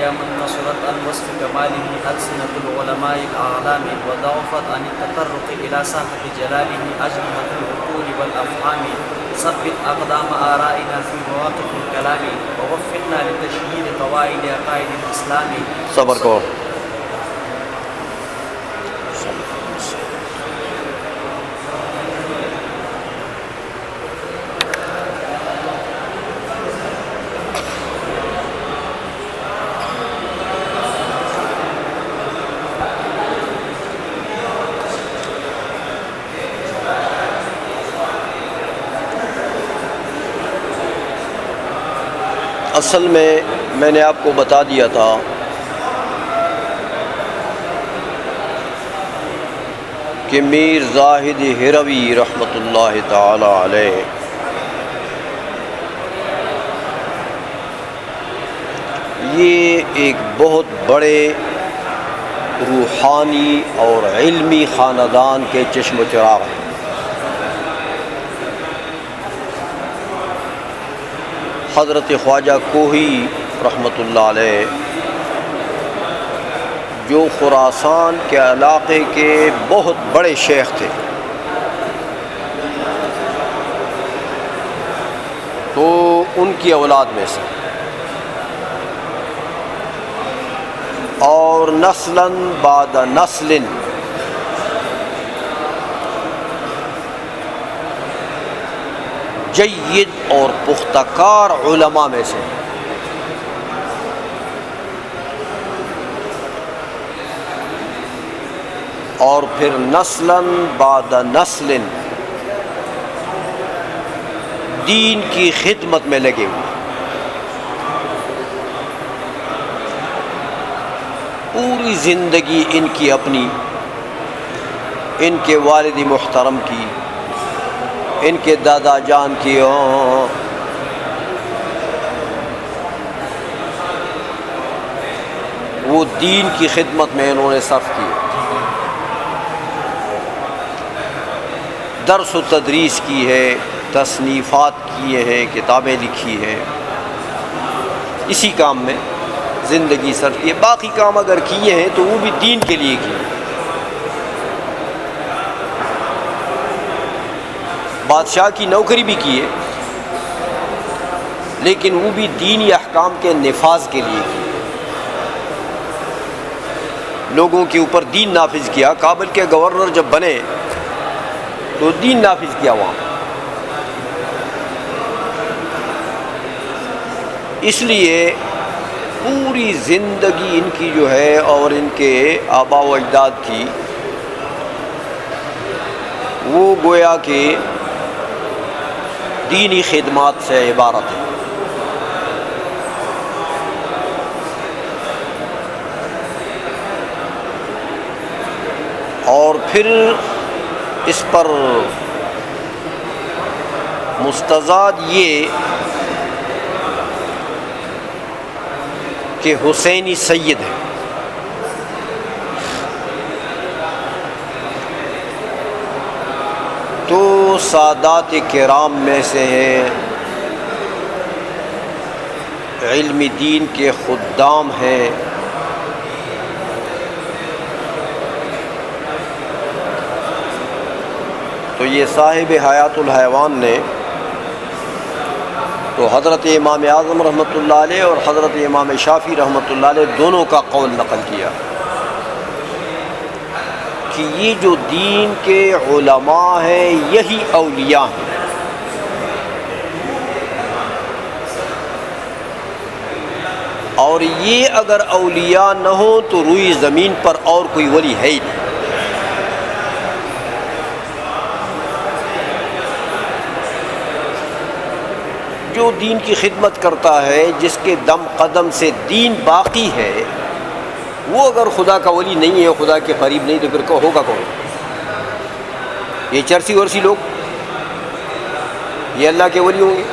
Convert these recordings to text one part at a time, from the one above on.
يا من نصرت عن وصف كماله ألسنة العلماء الأعلام وضعفت عن التطرق إلى ساحة جلاله أجنحة العقول والأفهام ثبت أقدام آرائنا في مواقف الكلام ووفقنا لتشييد قواعد عقائد الإسلام. صبر کو اصل میں نے آپ کو بتا دیا تھا کہ میر زاہد ہروی رحمۃ اللہ تعالی علیہ یہ ایک بہت بڑے روحانی اور علمی خاندان کے چشم و چراغ ہیں. حضرت خواجہ کوہی رحمۃ اللہ علیہ جو خراسان کے علاقے کے بہت بڑے شیخ تھے، تو ان کی اولاد میں سے اور نسلاً بعد نسل جید اور پختہ کار علماء میں سے اور پھر نسلاً بعد نسل دین کی خدمت میں لگے ہوئے. پوری زندگی ان کی اپنی، ان کے والد محترم کی، ان کے دادا جان کی، وہ دین کی خدمت میں انہوں نے صرف کی. درس و تدریس کی ہے، تصنیفات کیے ہیں، کتابیں لکھی ہیں، اسی کام میں زندگی صرف کی ہے. باقی کام اگر کیے ہیں تو وہ بھی دین کے لیے کیے. بادشاہ کی نوکری بھی کی ہے، لیکن وہ بھی دینی احکام کے نفاذ کے لیے کی. لوگوں کے اوپر دین نافذ کیا. کابل کے گورنر جب بنے تو دین نافذ کیا وہاں. اس لیے پوری زندگی ان کی جو ہے اور ان کے آباء و اجداد کی، وہ گویا کہ دینی خدمات سے عبارت ہے. اور پھر اس پر مستزاد یہ کہ حسینی سید ہے. تو سادات کرام میں سے ہیں، علم دین کے خدام ہیں. تو یہ صاحب حیات الحیوان نے تو حضرت امام اعظم رحمۃ اللہ علیہ اور حضرت امام شافعی رحمۃ اللہ علیہ دونوں کا قول نقل کیا کہ یہ جو دین کے علماء ہیں یہی اولیاء ہیں. اور یہ اگر اولیاء نہ ہوں تو روئی زمین پر اور کوئی ولی ہے ہی نہیں. جو دین کی خدمت کرتا ہے، جس کے دم قدم سے دین باقی ہے، وہ اگر خدا کا ولی نہیں ہے، خدا کے قریب نہیں، تو پھر ہوگا کون؟ یہ چرسی ورسی لوگ یہ اللہ کے ولی ہوں گے؟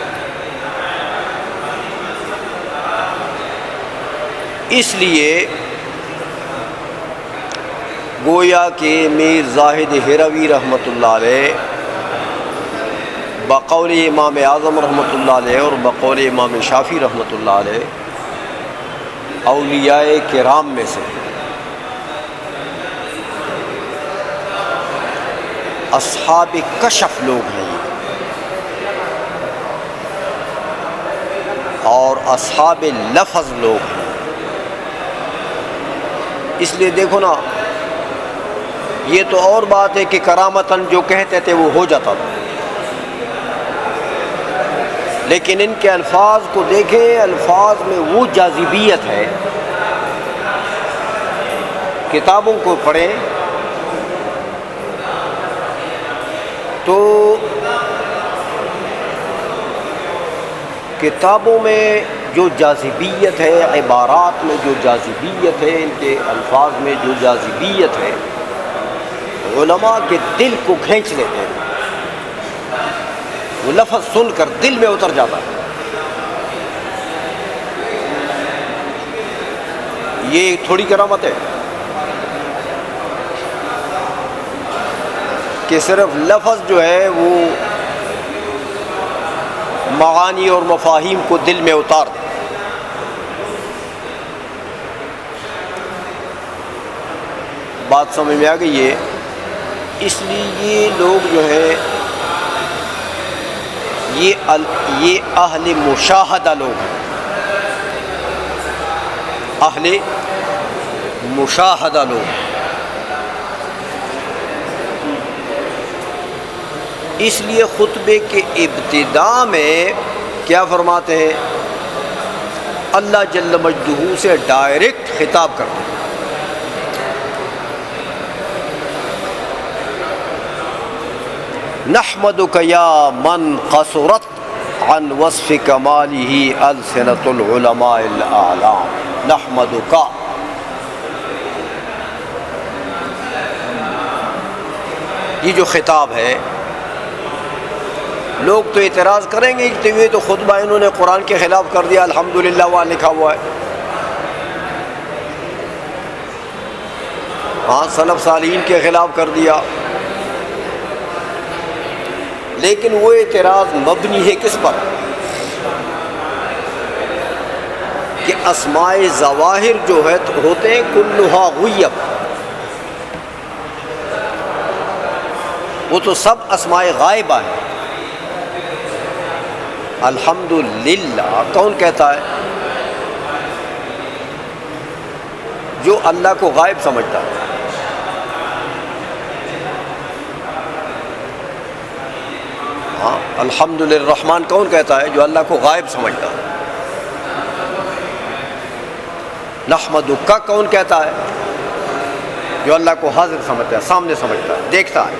اس لیے گویا کہ میر زاہد ہروی رحمۃ اللہ علیہ بقول امام اعظم رحمۃ اللہ علیہ اور بقول امام شافعی رحمۃ اللہ علیہ اولیاء کرام میں سے، اصحاب کشف لوگ ہیں اور اصحاب لفظ لوگ ہیں۔ اس لیے دیکھو نا، یہ تو اور بات ہے کہ کرامتاً جو کہتے تھے وہ ہو جاتا تھا، لیکن ان کے الفاظ کو دیکھیں، الفاظ میں وہ جاذبیت ہے۔ کتابوں کو پڑھیں تو کتابوں میں جو جاذبیت ہے، عبارات میں جو جاذبیت ہے، ان کے الفاظ میں جو جاذبیت ہے، علماء کے دل کو کھینچ لیتے ہیں۔ وہ لفظ سن کر دل میں اتر جاتا ہے۔ یہ تھوڑی کرامت ہے کہ صرف لفظ جو ہے وہ معانی اور مفاہیم کو دل میں اتار دے۔ بات سمجھ میں آ گئی ہے؟ اس لیے یہ لوگ جو ہے یہ اہل مشاہدہ لوگ ہیں، اہل مشاہدہ لوگ۔ اس لیے خطبے کے ابتداء میں کیا فرماتے ہیں؟ اللہ جل مجدہ سے ڈائریکٹ خطاب کرتے ہیں۔ نحمدک یا من قصرت عن وصف کمالہ السنۃ العلماء الاعلام۔ نحمدک، یہ جو خطاب ہے، لوگ تو اعتراض کریں گے کہ یہ تو خطبہ انہوں نے قرآن کے خلاف کر دیا، الحمدللہ وہاں لکھا ہوا ہے۔ ہاں، سلف صالحین کے خلاف کر دیا، لیکن وہ اعتراض مبنی ہے کس پر؟ کہ اسماء ظواہر جو ہے ہوتے ہیں کلھا غیب، وہ تو سب اسماء غائبہ ہیں۔ الحمدللہ کون کہتا ہے؟ جو اللہ کو غائب سمجھتا ہے۔ ہاں، الحمد للرحمن کون کہتا ہے؟ جو اللہ کو غائب سمجھتا ہے۔ نحمدک کون کہتا ہے؟ جو اللہ کو حاضر سمجھتا ہے، سامنے سمجھتا ہے، دیکھتا ہے۔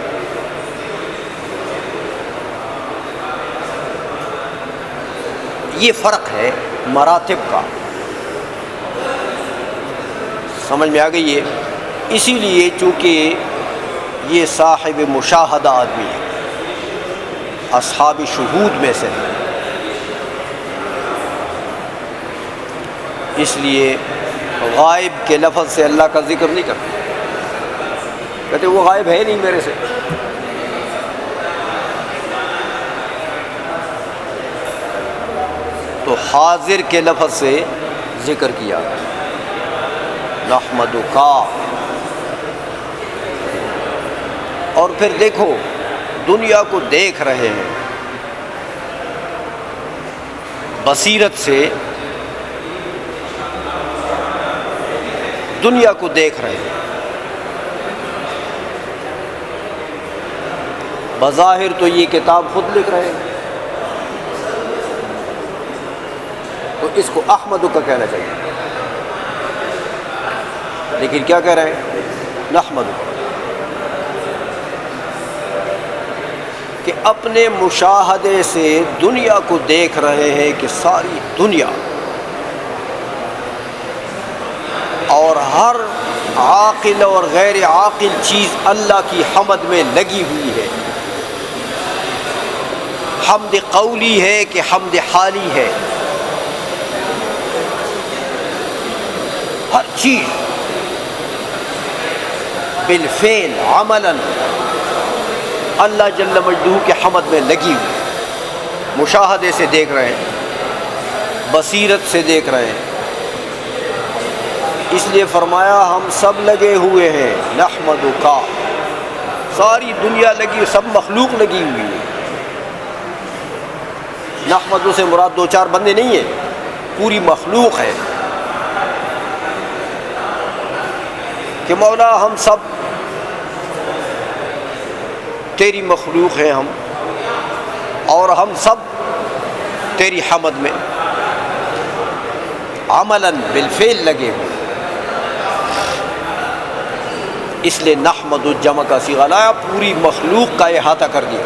یہ فرق ہے مراتب کا، سمجھ میں آ گئی ہے؟ اسی لیے چونکہ یہ صاحب مشاہدہ آدمی ہے، اصحاب شہود میں سے ہے، اس لیے غائب کے لفظ سے اللہ کا ذکر نہیں کرتے، کہتے وہ غائب ہے نہیں میرے سے۔ تو حاضر کے لفظ سے ذکر کیا، نحمدک۔ اور پھر دیکھو، دنیا کو دیکھ رہے ہیں بصیرت سے، دنیا کو دیکھ رہے ہیں۔ بظاہر تو یہ کتاب خود لکھ رہے ہیں، تو اس کو احمدک کا کہنا چاہیے، لیکن کیا کہہ رہے ہیں؟ نحمدک، کہ اپنے مشاہدے سے دنیا کو دیکھ رہے ہیں کہ ساری دنیا اور ہر عاقل اور غیر عاقل چیز اللہ کی حمد میں لگی ہوئی ہے، حمد قولی ہے کہ حمد حالی ہے، ہر چیز بالفعل عملاً اللہ جل مجدہ کے حمد میں لگی ہوئی، مشاہدے سے دیکھ رہے ہیں، بصیرت سے دیکھ رہے ہیں، اس لیے فرمایا ہم سب لگے ہوئے ہیں نحمدک، ساری دنیا لگی، سب مخلوق لگی ہوئی ہے۔ نحمد سے مراد دو چار بندے نہیں ہیں، پوری مخلوق ہے کہ مولا ہم سب تیری مخلوق ہیں ہم، اور ہم سب تیری حمد میں عملاً بالفعل لگے ہوئے، اس لیے نحمد جمع کا صیغہ لایا، پوری مخلوق کا احاطہ کر دیا۔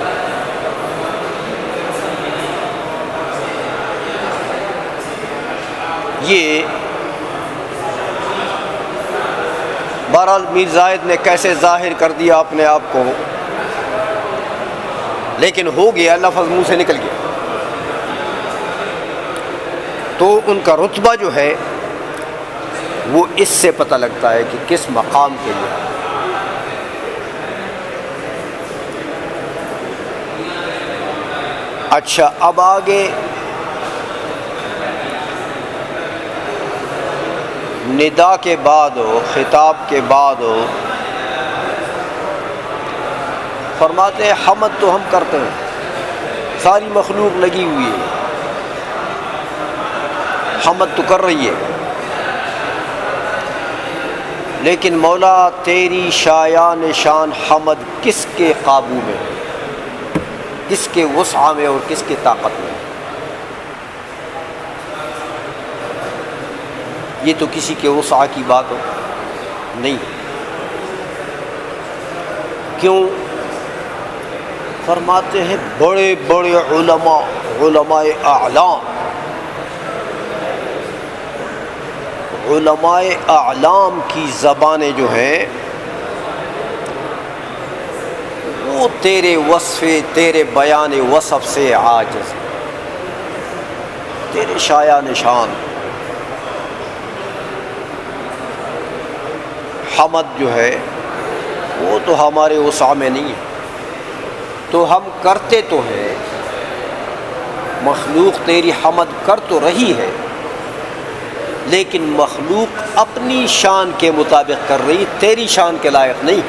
یہ بہرحال میر زاہد نے کیسے ظاہر کر دیا اپنے آپ کو، لیکن ہو گیا، لفظ منہ سے نکل گیا۔ تو ان کا رتبہ جو ہے وہ اس سے پتہ لگتا ہے کہ کس مقام کے لیے۔ اچھا، اب آگے ندا کے بعد ہو، خطاب کے بعد ہو، فرماتے ہیں حمد تو ہم کرتے ہیں، ساری مخلوق لگی ہوئی ہے، حمد تو کر رہی ہے، لیکن مولا تیری شایان شان حمد کس کے قابو میں، کس کے وسع میں اور کس کے طاقت میں؟ یہ تو کسی کے وسع کی بات ہو نہیں۔ کیوں؟ فرماتے ہیں بڑے بڑے علماء اعلام، علماء اعلام کی زبانیں جو ہیں وہ تیرے وصف، تیرے بیان وصف سے عاجز ہیں، تیرے شایع نشان حمد جو ہے وہ تو ہمارے وسع میں نہیں ہے۔ تو ہم کرتے تو ہیں، مخلوق تیری حمد کر تو رہی ہے، لیکن مخلوق اپنی شان کے مطابق کر رہی، تیری شان کے لائق نہیں۔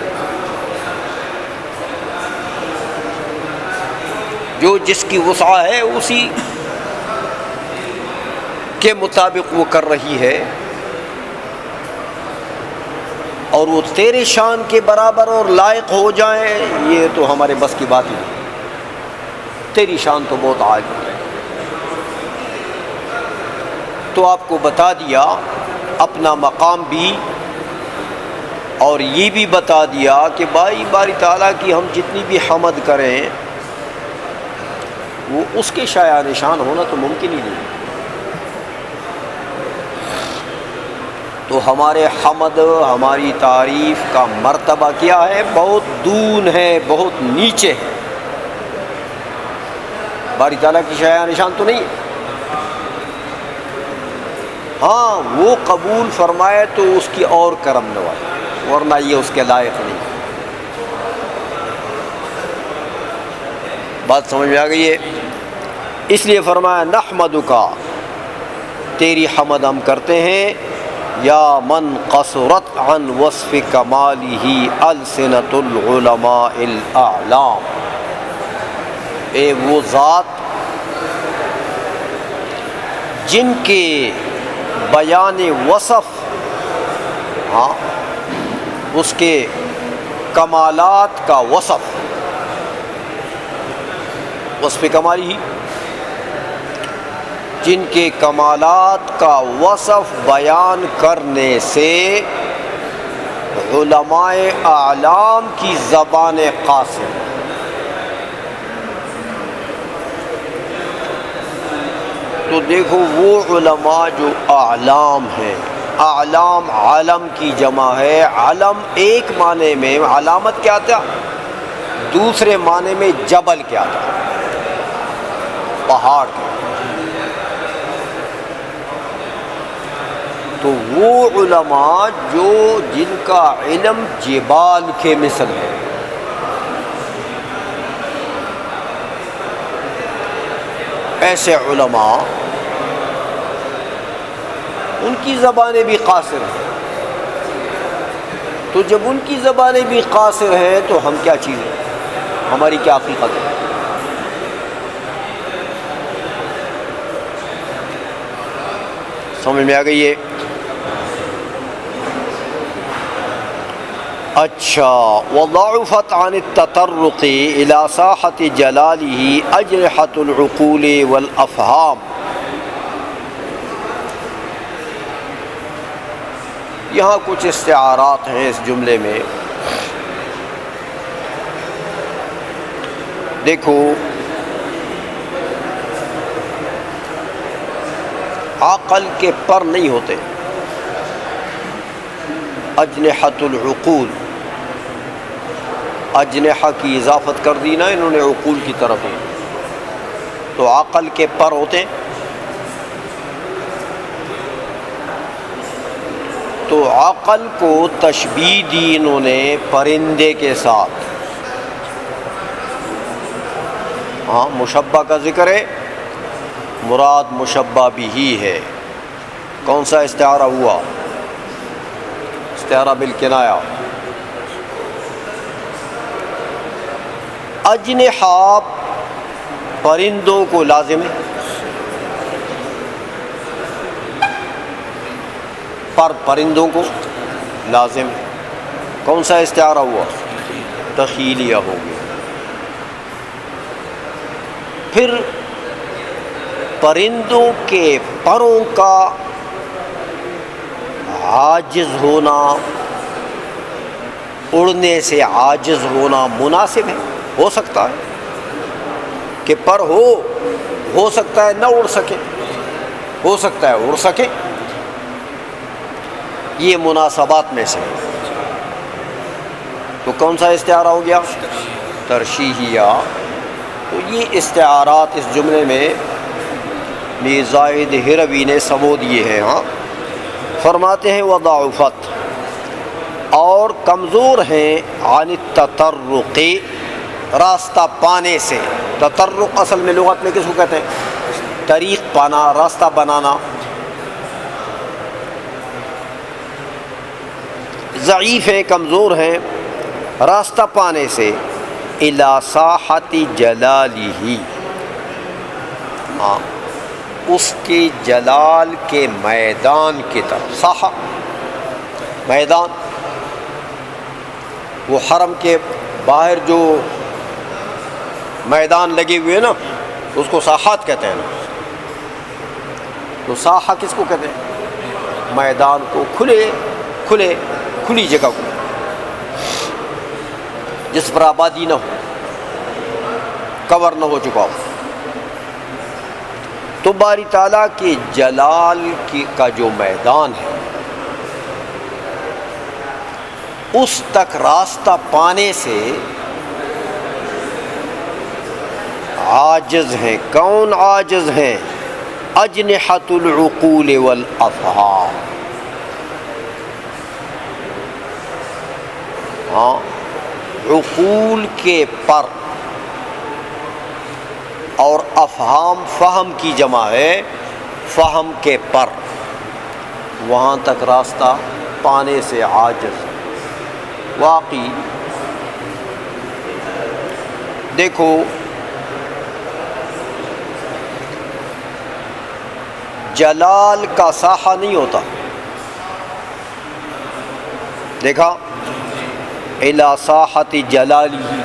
جو جس کی وسع ہے اسی کے مطابق وہ کر رہی ہے، اور وہ تیرے شان کے برابر اور لائق ہو جائیں یہ تو ہمارے بس کی بات ہی نہیں، تیری شان تو بہت عالی ہے۔ تو آپ کو بتا دیا اپنا مقام بھی، اور یہ بھی بتا دیا کہ باری تعالیٰ کی ہم جتنی بھی حمد کریں وہ اس کے شایع نشان ہونا تو ممکن ہی نہیں۔ تو ہمارے حمد، ہماری تعریف کا مرتبہ کیا ہے؟ بہت دون ہے، بہت نیچے ہے، باری تعالیٰ کی شایع نشان تو نہیں ہے۔ ہاں وہ قبول فرمائے تو اس کی اور کرم نوازی، ورنہ یہ اس کے لائق نہیں۔ بات سمجھ میں آ گئی ہے؟ اس لیے فرمایا نحمدک، تیری حمد ہم کرتے ہیں، یا من قصرت عن وصف کمالہ السنۃ العلماء الاعلام، اے وہ ذات جن کے بیان وصف، ہاں اس کے کمالات کا وصف کمالی ہی، جن کے کمالات کا وصف بیان کرنے سے علماء اعلام کی زبان قاصر، تو دیکھو وہ علماء جو اعلام ہیں، اعلام عالم کی جمع ہے، علم ایک معنی میں علامت کیا تھا، دوسرے معنی میں جبل کیا تھا، پہاڑ کا۔ تو وہ علماء جو جن کا علم جبال کے مثل ہے، ایسے علماء ان کی زبانیں بھی قاصر ہیں، تو جب ان کی زبانیں بھی قاصر ہیں تو ہم کیا چیز ہیں، ہماری کیا حقیقت ہے؟ سمجھ میں آ گئی ہے؟ اچھا، وضعفت عن التطرق الى ساحة جلاله اجنحة العقول والافهام. یہاں کچھ استعارات ہیں اس جملے میں. دیکھو، عقل کے پر نہیں ہوتے، اجنحۃ العقول، اجنحہ کی اضافت کر دی نا انہوں نے عقول کی طرف ہی، تو عقل کے پر ہوتے ہیں. تو عقل کو تشبیہ دی انہوں نے پرندے کے ساتھ. ہاں، مشبہ کا ذکر ہے، مراد مشبہ بھی ہے. کون سا استعارہ ہوا؟ استعارہ بالکنایہ. اجنحہ پرندوں کو لازم ہے، پر پرندوں کو لازم ہے. کون سا استعارہ ہوا؟ تخیلیہ ہو گیا. پھر پرندوں کے پروں کا عاجز ہونا، اڑنے سے عاجز ہونا مناسب ہے. ہو سکتا ہے کہ پر ہو سکتا ہے نہ اڑ سکے، ہو سکتا ہے اڑ سکے. یہ مناسبات میں سے. تو کون سا استعارہ ہو گیا؟ ترشیحیہ. تو یہ استعارات اس جملے میں زائد ہروی نے سمو دیے ہیں. ہاں، فرماتے ہیں وضعفت، اور کمزور ہیں، عن التطرق، راستہ پانے سے. تطرق اصل میں لغت میں کس کو کہتے ہیں؟ طریق پانا، راستہ بنانا. ضعیف ہیں، کمزور ہیں راستہ پانے سے. الی ساحۃ جلالہ، ہاں، اس کے جلال کے میدان کی طرف. ساحہ میدان، وہ حرم کے باہر جو میدان لگے ہوئے نا اس کو ساحات کہتے ہیں نا. تو ساحہ کس کو کہتے ہیں؟ میدان کو، کھلی جگہ کو جس پر آبادی نہ ہو، کور نہ ہو چکا ہو. تو باری تعالیٰ کے جلال کا جو میدان ہے اس تک راستہ پانے سے عاجز ہیں. کون عاجز ہیں؟ اجنحۃ العقول والافہام. ہاں، عقول کے پر اور افہام فہم کی جمع ہے، فہم کے پر، وہاں تک راستہ پانے سے عاجز. واقعی دیکھو، جلال کا ساحہ نہیں ہوتا. دیکھا، الی ساحۃ جلالہ،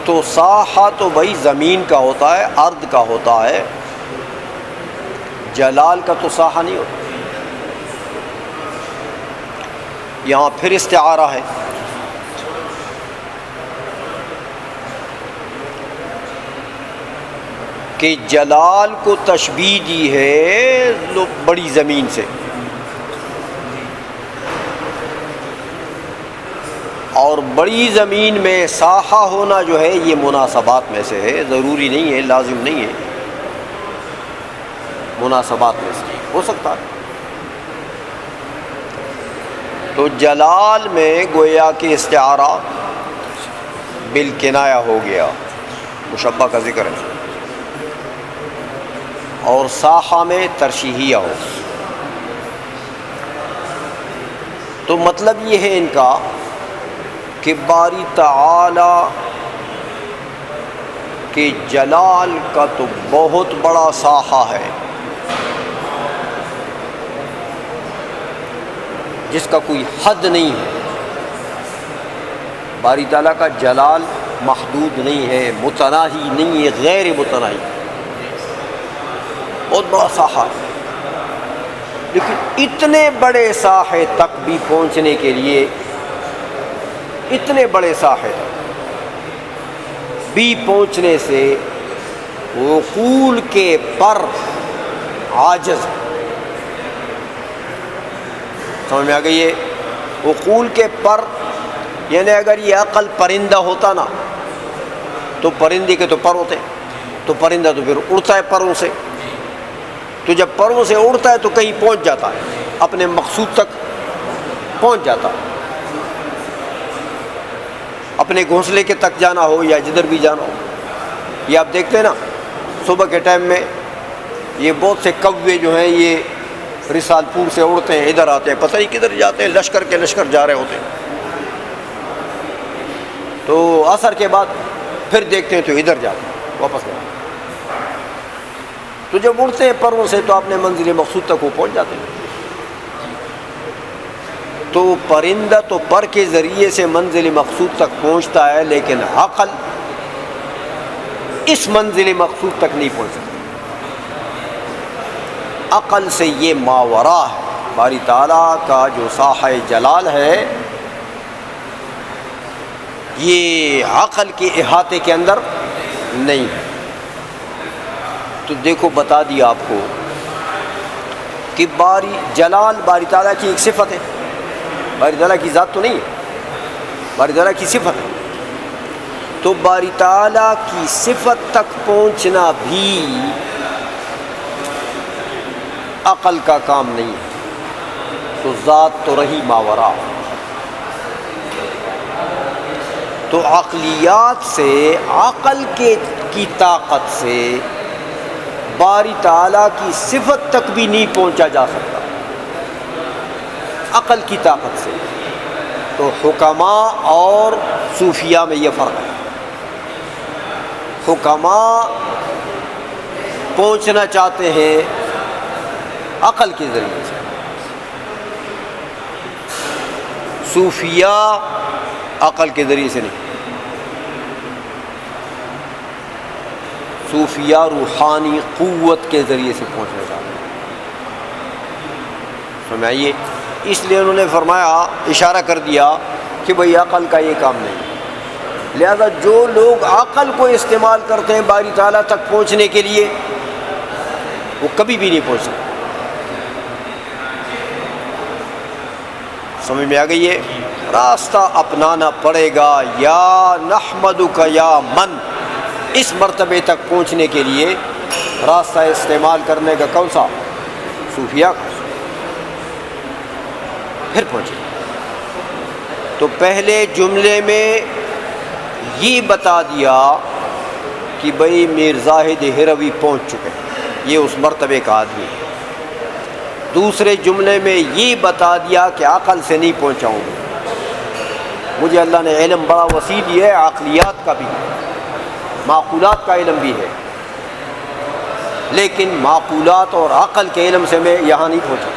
تو ساحہ تو بھائی زمین کا ہوتا ہے، ارض کا ہوتا ہے. جلال کا تو ساحہ نہیں ہوتا. یہاں پھر استعارہ ہے. کہ جلال کو تشبیہ دی ہے بڑی زمین سے، اور بڑی زمین میں ساحہ ہونا جو ہے یہ مناسبات میں سے ہے، ضروری نہیں ہے، لازم نہیں ہے، مناسبات میں سے ہو سکتا ہے. تو جلال میں گویا کہ استعارہ بالکنایہ ہو گیا، مشبہ کا ذکر ہے، اور ساحہ میں ترشیحیہ ہو. تو مطلب یہ ہے ان کا کہ باری تعالی کے جلال کا تو بہت بڑا ساحہ ہے جس کا کوئی حد نہیں ہے. باری تعالیٰ کا جلال محدود نہیں ہے، متناہی نہیں ہے، غیر متناہی، بہت بڑا ساحہ ہے. لیکن اتنے بڑے ساحے تک بھی پہنچنے کے لیے، اتنے بڑے ساحے تک بھی پہنچنے سے عقول کے پر عاجز. سمجھ میں آ گئی ہے؟ عقول کے پر، یعنی اگر یہ عقل پرندہ ہوتا نا تو پرندے کے تو پر ہوتے، تو پرندہ تو پھر اڑتا ہے پروں سے، تو جب پروں سے اڑتا ہے تو کہیں پہنچ جاتا ہے، اپنے مقصود تک پہنچ جاتا ہے. اپنے گھونسلے کے تک جانا ہو یا جدھر بھی جانا ہو. یہ آپ دیکھتے ہیں نا صبح کے ٹائم میں یہ بہت سے کوے جو ہیں یہ رسال پور سے اڑتے ہیں، ادھر آتے ہیں، پتہ نہیں کدھر جاتے ہیں، لشکر کے لشکر جا رہے ہوتے ہیں. تو عصر کے بعد پھر دیکھتے ہیں تو ادھر جاتے ہیں، واپس جاتے ہیں. تو جب اڑتے ہیں پروں سے تو اپنے منزل مقصود تک وہ پہنچ جاتے ہیں. تو پرندہ تو پر کے ذریعے سے منزل مقصود تک پہنچتا ہے، لیکن عقل اس منزل مقصود تک نہیں پہنچ سکتا. عقل سے یہ ماورا ہے. باری تعالیٰ کا جو ساحہ جلال ہے یہ عقل کے احاطے کے اندر نہیں ہے. تو دیکھو بتا دیا آپ کو کہ جلال باری تعالیٰ کی ایک صفت ہے، باری تعالیٰ کی ذات تو نہیں ہے، باری تعالیٰ کی صفت ہے. تو باری تعالیٰ کی صفت تک پہنچنا بھی عقل کا کام نہیں ہے. تو ذات تو رہی ماورا. تو عقلیات سے، عقل کی طاقت سے باری تعالیٰ کی صفت تک بھی نہیں پہنچا جا سکتا، عقل کی طاقت سے. تو حکماء اور صوفیاء میں یہ فرق ہے. حکماء پہنچنا چاہتے ہیں عقل کے ذریعے سے، صوفیاء عقل کے ذریعے سے نہیں. صوفیاء روحانی قوت کے ذریعے سے پہنچنا چاہتے ہیں. سمجھائیے، اس لیے انہوں نے فرمایا، اشارہ کر دیا کہ بھئی عقل کا یہ کام نہیں. لہذا جو لوگ عقل کو استعمال کرتے ہیں باری تعالیٰ تک پہنچنے کے لیے وہ کبھی بھی نہیں پہنچ سکتے. سمجھ میں آ گئی ہے؟ راستہ اپنانا پڑے گا. یا نحمدک یا من، اس مرتبے تک پہنچنے کے لیے راستہ استعمال کرنے کا کون سا؟ صوفیاء کا. پھر پہنچے. تو پہلے جملے میں یہ بتا دیا کہ بھئی میر زاہد ہروی پہنچ چکے، یہ اس مرتبے کا آدمی ہے. دوسرے جملے میں یہ بتا دیا کہ عقل سے نہیں پہنچاؤں گا. مجھے اللہ نے علم بڑا وسیع دیا ہے، عقلیات کا بھی، معقولات کا علم بھی ہے، لیکن معقولات اور عقل کے علم سے میں یہاں نہیں پہنچا.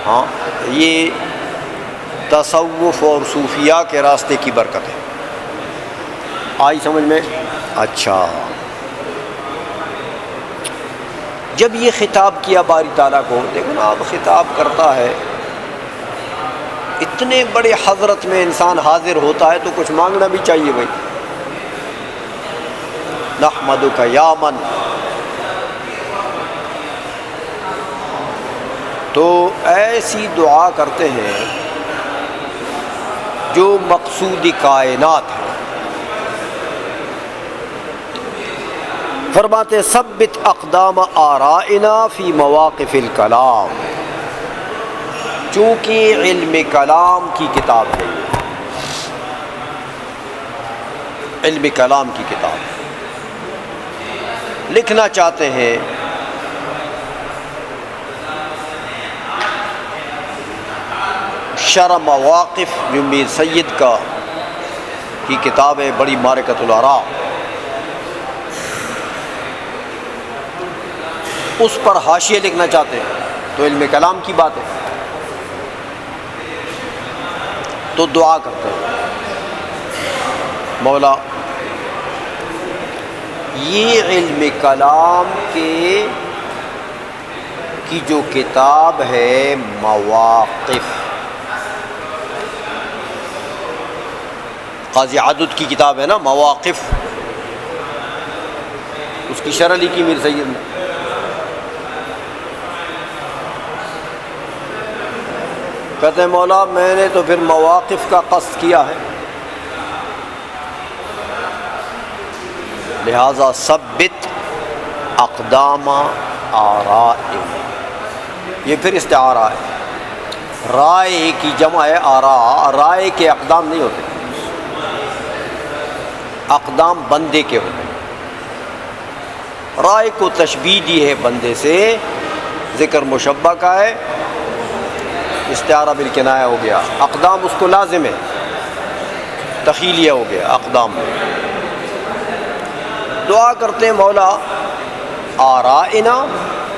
ہاں، یہ تصوف اور صوفیاء کے راستے کی برکت ہے. آئی سمجھ میں؟ اچھا، جب یہ خطاب کیا باری تعالیٰ کو، دیکھو نا اب خطاب کرتا ہے، اتنے بڑے حضرت میں انسان حاضر ہوتا ہے تو کچھ مانگنا بھی چاہیے بھائی. نحمدک یا من، تو ایسی دعا کرتے ہیں جو مقصود کائنات ہے. فرماتے ثبت اقدام آرائنا فی مواقف الکلام، چونکہ علم کلام کی کتاب ہے، علم کلام کی کتاب لکھنا چاہتے ہیں شرح مواقف جو میر سید کا کی کتاب ہے بڑی معرکۃ الآراء، اس پر حاشیہ لکھنا چاہتے ہیں تو علم کلام کی بات ہے، تو دعا کرتے ہیں مولا یہ علم کلام کی جو کتاب ہے مواقف، قاضی عدد کی کتاب ہے نا مواقف، اس کی شرح لکھی میر سید نے۔ کہتے ہیں مولا میں نے تو پھر مواقف کا قصد کیا ہے، لہذا ثبت اقدام آراء، یہ پھر استعارہ ہے، رائے کی جمع ہے آراء، رائے کے اقدام نہیں ہوتے، اقدام بندے کے ہوتے ہیں، رائے کو تشبیہ دی ہے بندے سے، ذکر مشبہ کا ہے، استعارہ بالکنایہ ہو گیا، اقدام اس کو لازم ہے، تخیلیہ ہو گیا اقدام میں۔ دعا کرتے ہیں مولا آرائنا،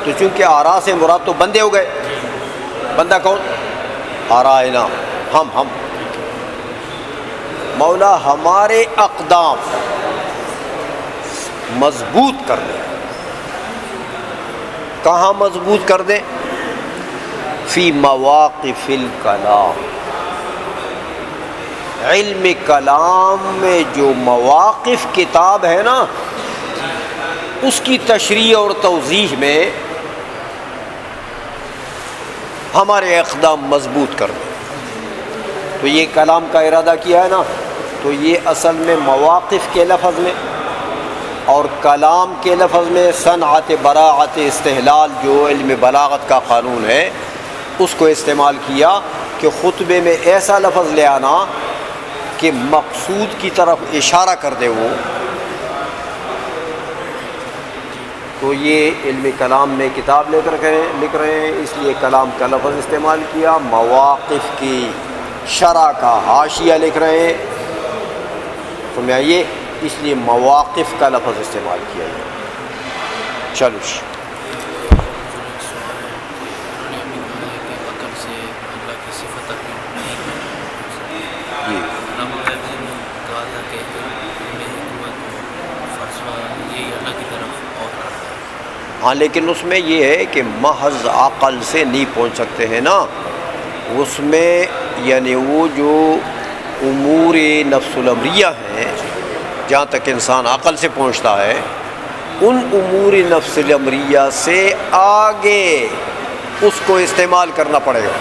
تو چونکہ آراء سے مراد تو بندے ہو گئے، بندہ کون؟ آرائنا، ہم مولا ہمارے اقدام مضبوط کر دیں۔ کہاں مضبوط کر دیں؟ فی مواقف الکلام، علم کلام میں جو مواقف کتاب ہے نا اس کی تشریح اور توضیح میں ہمارے اقدام مضبوط کر دیں۔ تو یہ کلام کا ارادہ کیا ہے نا، تو یہ اصل میں مواقف کے لفظ میں اور کلام کے لفظ میں صنعت براعت استحلال جو علم بلاغت کا قانون ہے اس کو استعمال کیا کہ خطبے میں ایسا لفظ لے آنا کہ مقصود کی طرف اشارہ کر دے وہ، تو یہ علم کلام میں کتاب لے کر لکھ رہے ہیں، اس لیے کلام کا لفظ استعمال کیا، مواقف کی شرح کا حاشیہ لکھ رہے ہیں، تو میں یہ اس لیے مواقف کا لفظ استعمال کیا ہے۔ چلو ہاں، لیکن اس میں یہ ہے کہ محض عقل سے نہیں پہنچ سکتے ہیں نا، اس میں یعنی وہ جو امور نفس الامریہ ہیں جہاں تک انسان عقل سے پہنچتا ہے، ان امور نفس الامریہ سے آگے اس کو استعمال کرنا پڑے گا،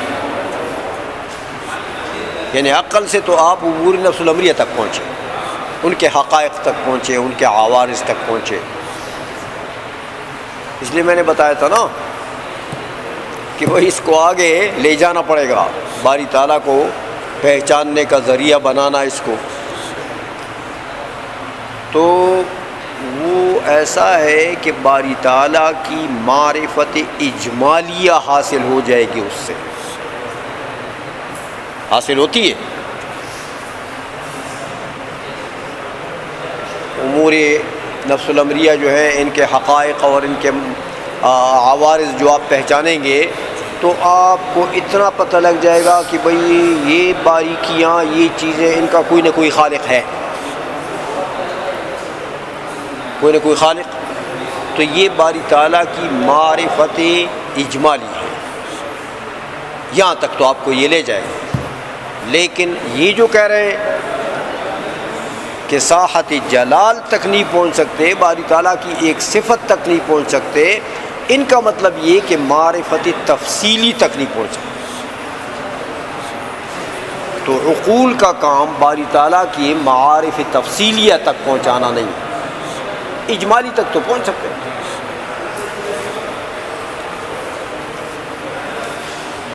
یعنی عقل سے تو آپ امور نفس الامریہ تک پہنچے، ان کے حقائق تک پہنچے، ان کے عوارض تک پہنچے۔ اس لیے میں نے بتایا تھا نا کہ وہ اس کو آگے لے جانا پڑے گا، باری تعالیٰ کو پہچاننے کا ذریعہ بنانا اس کو، تو وہ ایسا ہے کہ باری تعالیٰ کی معرفت اجمالیہ حاصل ہو جائے گی، اس سے حاصل ہوتی ہے۔ امور نفس الامریہ جو ہے ان کے حقائق اور ان کے عوارض جو آپ پہچانیں گے تو آپ کو اتنا پتہ لگ جائے گا کہ بھئی یہ باریکیاں، یہ چیزیں، ان کا کوئی نہ کوئی خالق ہے، کوئی نہ کوئی خالق، تو یہ باری تعالیٰ کی معرفت اجمالی ہے، یہاں تک تو آپ کو یہ لے جائے گا۔ لیکن یہ جو کہہ رہے ہیں کہ ساحت جلال تک نہیں پہنچ سکتے، باری تعالیٰ کی ایک صفت تک نہیں پہنچ سکتے، ان کا مطلب یہ کہ معرفت تفصیلی تک نہیں پہنچ سکتے۔ تو عقول کا کام باری تعالیٰ کی معارف تفصیلیہ تک پہنچانا نہیں، اجمالی تک تو پہنچ سکتے ہیں۔